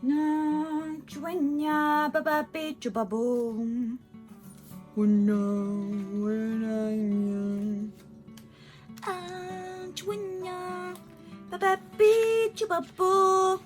Na chuenya baba pe chubabom. Chuenya baba pe chubabom.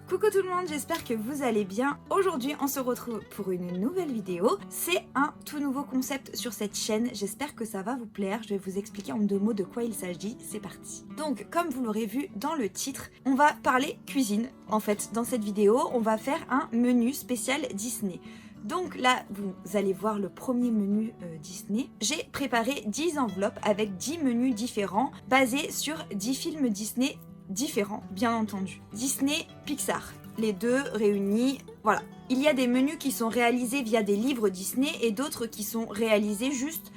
Coucou tout le monde, j'espère que vous allez bien. Aujourd'hui, on se retrouve pour une nouvelle vidéo. C'est un tout nouveau concept sur cette chaîne. J'espère que ça va vous plaire. Je vais vous expliquer en 2 mots de quoi il s'agit. C'est parti. Donc, comme vous l'aurez vu dans le titre, on va parler cuisine. En fait, dans cette vidéo, on va faire un menu spécial Disney. Donc là, vous allez voir le premier menu Disney. J'ai préparé 10 enveloppes avec 10 menus différents basés sur 10 films Disney différents, bien entendu. Disney, Pixar, les deux réunis, voilà. Il y a des menus qui sont réalisés via des livres Disney et d'autres qui sont réalisés juste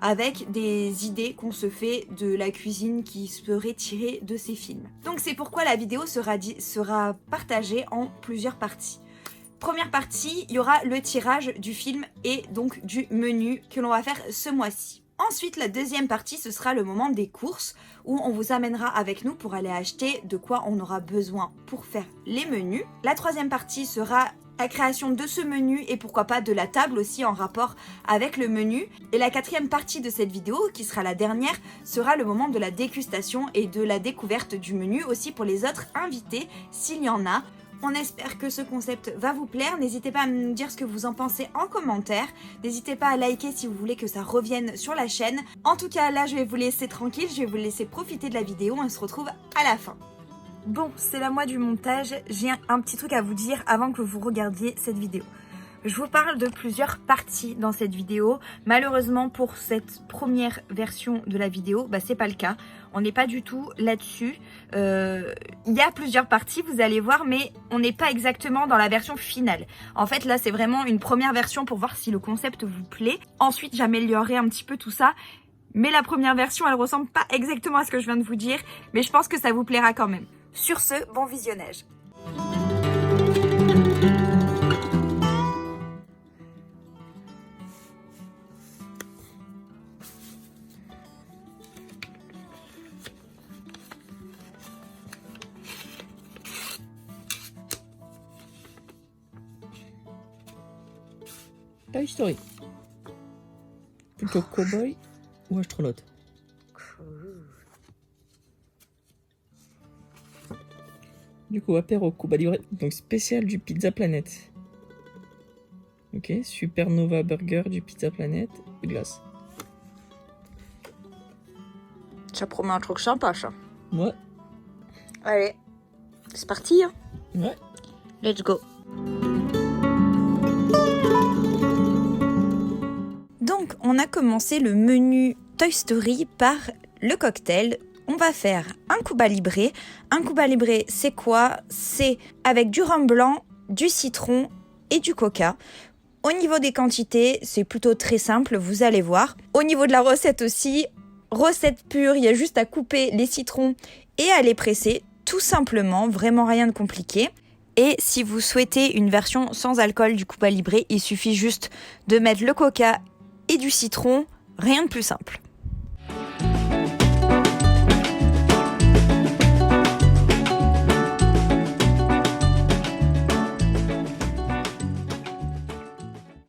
avec des idées qu'on se fait de la cuisine qui seraient tirées de ces films. Donc c'est pourquoi la vidéo sera partagée en plusieurs parties. Première partie, il y aura le tirage du film et donc du menu que l'on va faire ce mois-ci. Ensuite, la deuxième partie, ce sera le moment des courses où on vous amènera avec nous pour aller acheter de quoi on aura besoin pour faire les menus. La troisième partie sera la création de ce menu et pourquoi pas de la table aussi en rapport avec le menu. Et la quatrième partie de cette vidéo, qui sera la dernière, sera le moment de la dégustation et de la découverte du menu aussi pour les autres invités s'il y en a. On espère que ce concept va vous plaire. N'hésitez pas à me dire ce que vous en pensez en commentaire. N'hésitez pas à liker si vous voulez que ça revienne sur la chaîne. En tout cas, là, je vais vous laisser tranquille. Je vais vous laisser profiter de la vidéo. On se retrouve à la fin. Bon, c'est la moi du montage. J'ai un petit truc à vous dire avant que vous regardiez cette vidéo. Je vous parle de plusieurs parties dans cette vidéo. Malheureusement, pour cette première version de la vidéo, c'est pas le cas. On n'est pas du tout là-dessus. Il y a plusieurs parties, vous allez voir, mais on n'est pas exactement dans la version finale. En fait, là, c'est vraiment une première version pour voir si le concept vous plaît. Ensuite, j'améliorerai un petit peu tout ça. Mais la première version, elle ressemble pas exactement à ce que je viens de vous dire. Mais je pense que ça vous plaira quand même. Sur ce, bon visionnage. Toy Story. Plutôt cow-boy ou astronaute? Du coup, apéro, Cuba Libre, donc spécial du Pizza Planet. Ok, Supernova Burger du Pizza Planet et glace. Ça promet un truc sympa, ça. Ouais. Allez, c'est parti, hein. Ouais. Let's go. Donc, on a commencé le menu Toy Story par le cocktail. On va faire un Cuba Libre. Un Cuba Libre, c'est quoi? C'est avec du rhum blanc, du citron et du coca. Au niveau des quantités, c'est plutôt très simple, vous allez voir. Au niveau de la recette aussi, recette pure, il y a juste à couper les citrons et à les presser, tout simplement, vraiment rien de compliqué. Et si vous souhaitez une version sans alcool du Cuba Libre, il suffit juste de mettre le coca et du citron, rien de plus simple.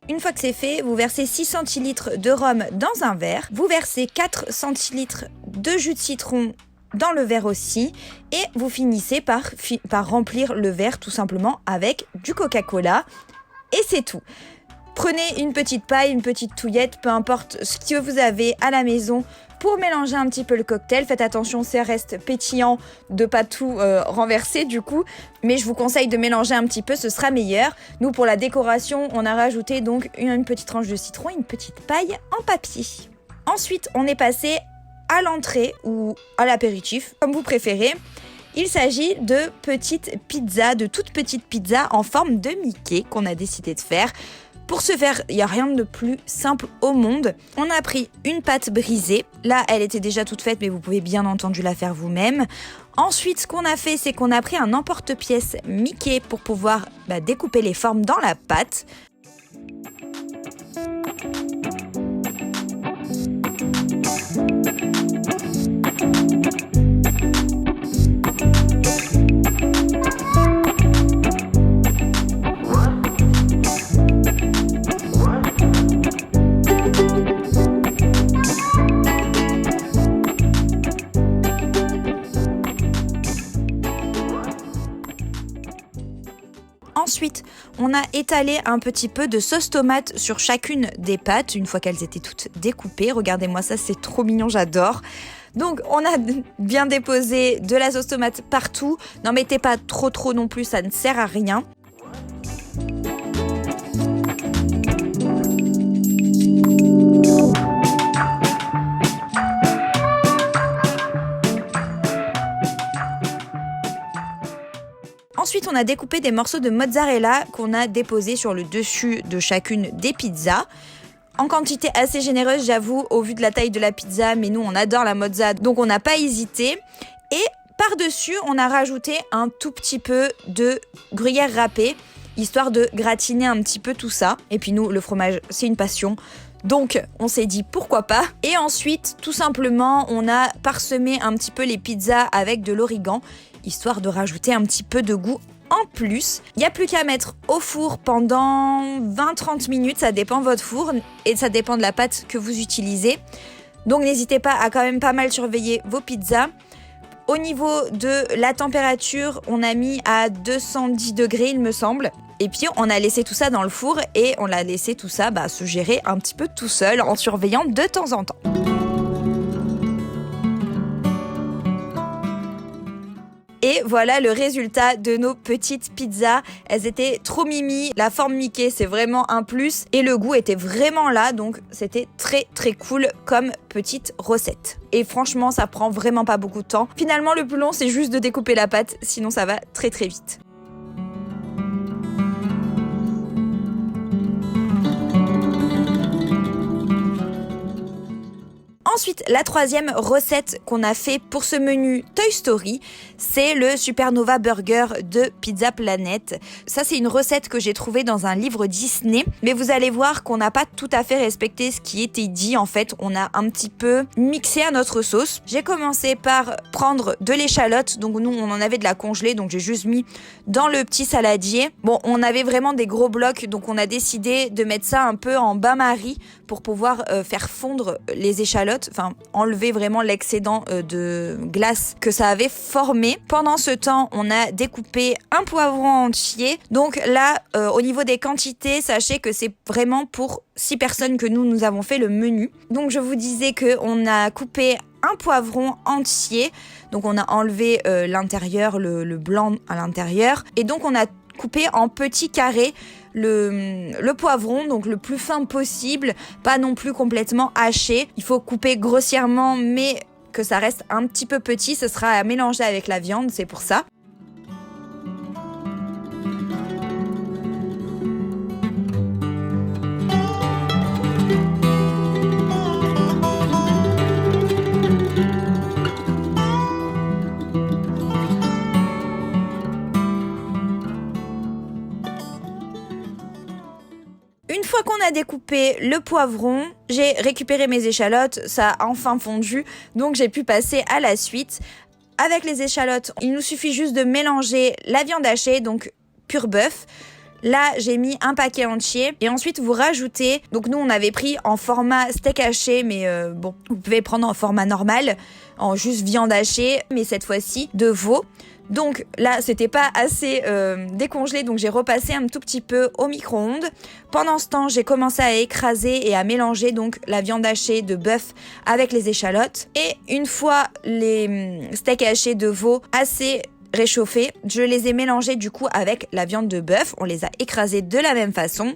Une fois que c'est fait, vous versez 6 centilitres de rhum dans un verre, vous versez 4 centilitres de jus de citron dans le verre aussi, et vous finissez par remplir le verre tout simplement avec du Coca-Cola, et c'est tout. Prenez une petite paille, une petite touillette, peu importe ce que vous avez à la maison pour mélanger un petit peu le cocktail. Faites attention, ça reste pétillant de pas tout renverser du coup. Mais je vous conseille de mélanger un petit peu, ce sera meilleur. Nous, pour la décoration, on a rajouté donc une petite tranche de citron et une petite paille en papier. Ensuite, on est passé à l'entrée ou à l'apéritif, comme vous préférez. Il s'agit de petites pizzas, de toutes petites pizzas en forme de Mickey qu'on a décidé de faire. Pour ce faire, il n'y a rien de plus simple au monde. On a pris une pâte brisée. Là, elle était déjà toute faite, mais vous pouvez bien entendu la faire vous-même. Ensuite, ce qu'on a fait, c'est qu'on a pris un emporte-pièce Mickey pour pouvoir découper les formes dans la pâte. Ensuite, on a étalé un petit peu de sauce tomate sur chacune des pâtes, une fois qu'elles étaient toutes découpées. Regardez-moi ça, c'est trop mignon, j'adore. Donc on a bien déposé de la sauce tomate partout. N'en mettez pas trop non plus, ça ne sert à rien. Ensuite, on a découpé des morceaux de mozzarella qu'on a déposés sur le dessus de chacune des pizzas. En quantité assez généreuse, j'avoue, au vu de la taille de la pizza, mais nous, on adore la mozza, donc on n'a pas hésité. Et par-dessus, on a rajouté un tout petit peu de gruyère râpée, histoire de gratiner un petit peu tout ça. Et puis nous, le fromage, c'est une passion. Donc, on s'est dit pourquoi pas. Et ensuite, tout simplement, on a parsemé un petit peu les pizzas avec de l'origan, histoire de rajouter un petit peu de goût en plus. Il n'y a plus qu'à mettre au four pendant 20-30 minutes, ça dépend de votre four et ça dépend de la pâte que vous utilisez. Donc n'hésitez pas à quand même pas mal surveiller vos pizzas. Au niveau de la température, on a mis à 210 degrés il me semble. Et puis on a laissé tout ça dans le four et on a laissé tout ça se gérer un petit peu tout seul en surveillant de temps en temps. Et voilà le résultat de nos petites pizzas. Elles étaient trop mimi, la forme Mickey c'est vraiment un plus et le goût était vraiment là, donc c'était très cool comme petite recette. Et franchement ça prend vraiment pas beaucoup de temps. Finalement le plus long c'est juste de découper la pâte, sinon ça va très vite. Ensuite, la troisième recette qu'on a fait pour ce menu Toy Story, c'est le Supernova Burger de Pizza Planet. Ça, c'est une recette que j'ai trouvée dans un livre Disney, mais vous allez voir qu'on n'a pas tout à fait respecté ce qui était dit. En fait, on a un petit peu mixé à notre sauce. J'ai commencé par prendre de l'échalote, donc nous, on en avait de la congelée, donc j'ai juste mis dans le petit saladier. Bon, on avait vraiment des gros blocs, donc on a décidé de mettre ça un peu en bain-marie pour pouvoir faire fondre les échalotes, enfin enlever vraiment l'excédent de glace que ça avait formé. Pendant ce temps, on a découpé un poivron entier. Donc là, au niveau des quantités, sachez que c'est vraiment pour 6 personnes que nous avons fait le menu. Donc je vous disais qu'on a coupé un poivron entier. Donc on a enlevé l'intérieur, le blanc à l'intérieur. Et donc on a coupé en petits carrés le poivron, donc le plus fin possible, pas non plus complètement haché. Il faut couper grossièrement, mais que ça reste un petit peu petit, ce sera à mélanger avec la viande, c'est pour ça. Une fois qu'on a découpé le poivron, j'ai récupéré mes échalotes, ça a enfin fondu, donc j'ai pu passer à la suite. Avec les échalotes, il nous suffit juste de mélanger la viande hachée, donc pur bœuf. Là, j'ai mis un paquet entier et ensuite vous rajoutez, donc nous on avait pris en format steak haché, mais bon, vous pouvez prendre en format normal, en juste viande hachée, mais cette fois-ci de veau. Donc là, c'était pas assez décongelé, donc j'ai repassé un tout petit peu au micro-ondes. Pendant ce temps, j'ai commencé à écraser et à mélanger donc la viande hachée de bœuf avec les échalotes. Et une fois les steaks hachés de veau assez réchauffés, je les ai mélangés du coup avec la viande de bœuf. On les a écrasés de la même façon.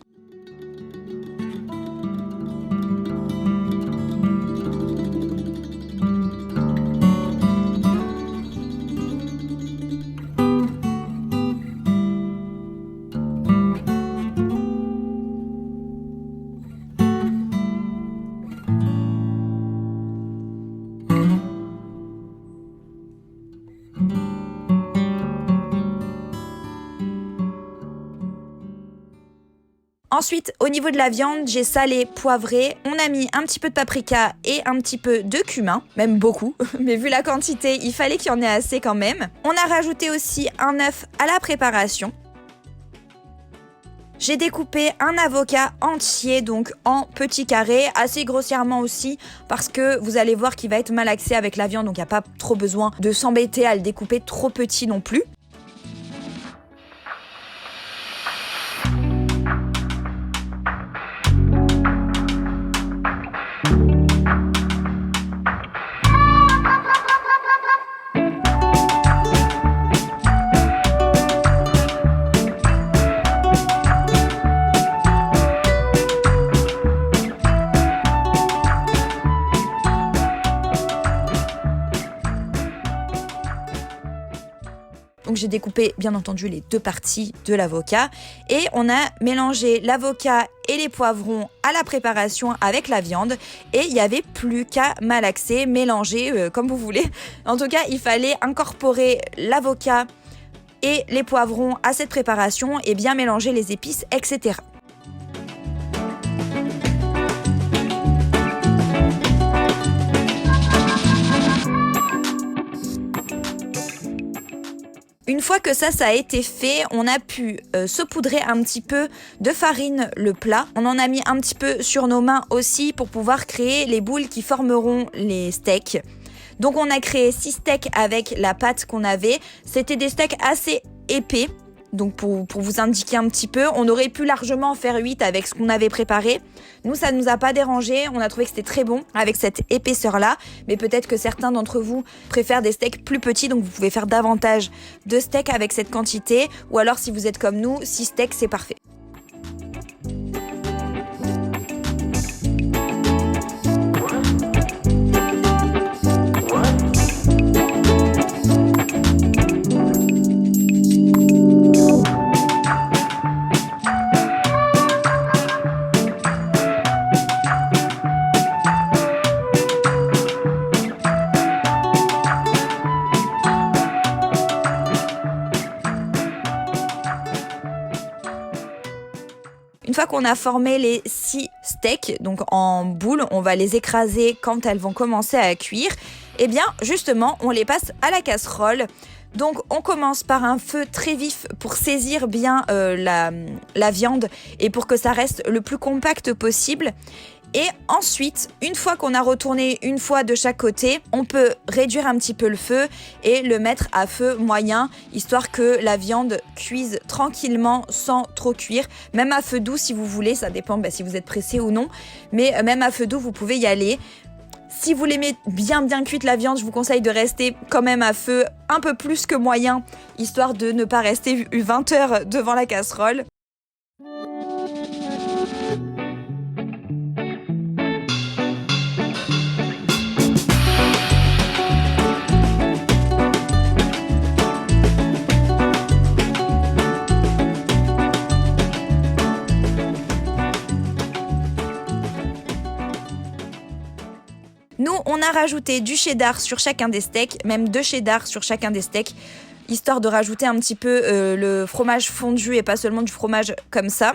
Ensuite, au niveau de la viande, j'ai salé, poivré. On a mis un petit peu de paprika et un petit peu de cumin, même beaucoup. Mais vu la quantité, il fallait qu'il y en ait assez quand même. On a rajouté aussi un œuf à la préparation. J'ai découpé un avocat entier, donc en petits carrés, assez grossièrement aussi, parce que vous allez voir qu'il va être malaxé avec la viande, donc il n'y a pas trop besoin de s'embêter à le découper trop petit non plus. j'ai découpé bien entendu les 2 parties de l'avocat et on a mélangé l'avocat et les poivrons à la préparation avec la viande et il n'y avait plus qu'à malaxer, mélanger comme vous voulez. En tout cas, il fallait incorporer l'avocat et les poivrons à cette préparation et bien mélanger les épices, etc. Une fois que ça a été fait, on a pu saupoudrer un petit peu de farine le plat. On en a mis un petit peu sur nos mains aussi pour pouvoir créer les boules qui formeront les steaks. Donc on a créé 6 steaks avec la pâte qu'on avait. C'était des steaks assez épais. Donc pour vous indiquer un petit peu, on aurait pu largement en faire 8 avec ce qu'on avait préparé. Nous, ça ne nous a pas dérangé, on a trouvé que c'était très bon avec cette épaisseur-là. Mais peut-être que certains d'entre vous préfèrent des steaks plus petits, donc vous pouvez faire davantage de steaks avec cette quantité. Ou alors si vous êtes comme nous, 6 steaks, c'est parfait. Une fois qu'on a formé les 6 steaks, donc en boules, on va les écraser quand elles vont commencer à cuire. Et bien, justement, on les passe à la casserole. Donc, on commence par un feu très vif pour saisir bien la viande et pour que ça reste le plus compact possible. Et ensuite, une fois qu'on a retourné une fois de chaque côté, on peut réduire un petit peu le feu et le mettre à feu moyen, histoire que la viande cuise tranquillement sans trop cuire. Même à feu doux si vous voulez, ça dépend si vous êtes pressé ou non. Mais même à feu doux, vous pouvez y aller. Si vous l'aimez bien cuite la viande, je vous conseille de rester quand même à feu un peu plus que moyen, histoire de ne pas rester 20 heures devant la casserole. Nous, on a rajouté du cheddar sur chacun des steaks, même 2 cheddar sur chacun des steaks, histoire de rajouter un petit peu le fromage fondu et pas seulement du fromage comme ça.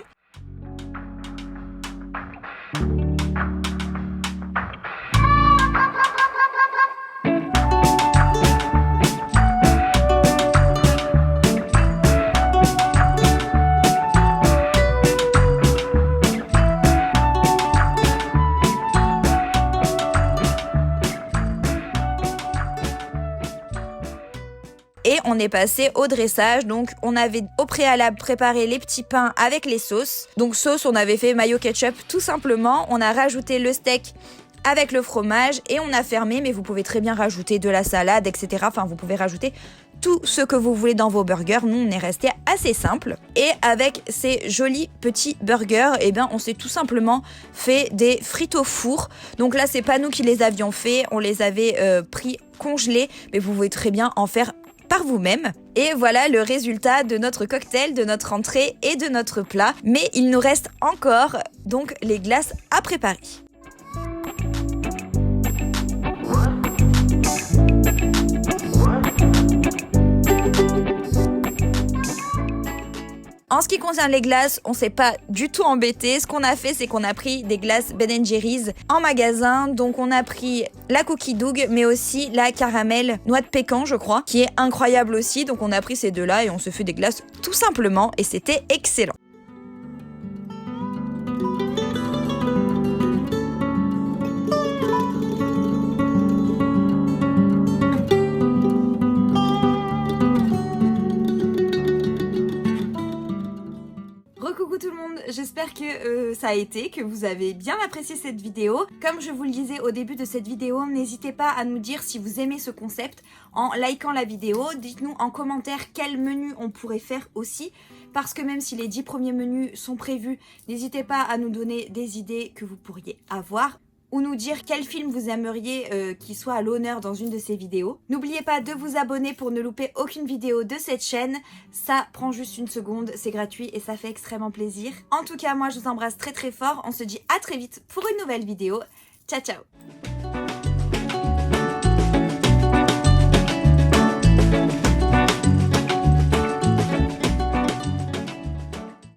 Et on est passé au dressage, donc on avait au préalable préparé les petits pains avec les sauces. Donc sauce, on avait fait mayo ketchup tout simplement, on a rajouté le steak avec le fromage et on a fermé, mais vous pouvez très bien rajouter de la salade, etc. Enfin, vous pouvez rajouter tout ce que vous voulez dans vos burgers. Nous, on est resté assez simple. Et avec ces jolis petits burgers, eh bien, on s'est tout simplement fait des frites au four. Donc là, c'est pas nous qui les avions fait, on les avait pris congelés, mais vous pouvez très bien en faire par vous-même. Et voilà le résultat de notre cocktail, de notre entrée et de notre plat. Mais il nous reste encore donc les glaces à préparer. En ce qui concerne les glaces, on s'est pas du tout embêté. Ce qu'on a fait, c'est qu'on a pris des glaces Ben & Jerry's en magasin. Donc on a pris la Cookie Dough, mais aussi la caramel noix de pécan, je crois, qui est incroyable aussi. Donc on a pris ces deux-là et on se fait des glaces tout simplement et c'était excellent. Coucou tout le monde, j'espère que ça a été, que vous avez bien apprécié cette vidéo. Comme je vous le disais au début de cette vidéo, n'hésitez pas à nous dire si vous aimez ce concept en likant la vidéo. Dites-nous en commentaire quel menu on pourrait faire aussi, parce que même si les 10 premiers menus sont prévus, n'hésitez pas à nous donner des idées que vous pourriez avoir. ou nous dire quel film vous aimeriez qu'il soit à l'honneur dans une de ces vidéos. N'oubliez pas de vous abonner pour ne louper aucune vidéo de cette chaîne. Ça prend juste une seconde, c'est gratuit et ça fait extrêmement plaisir. En tout cas, moi je vous embrasse très très fort. On se dit à très vite pour une nouvelle vidéo. Ciao ciao!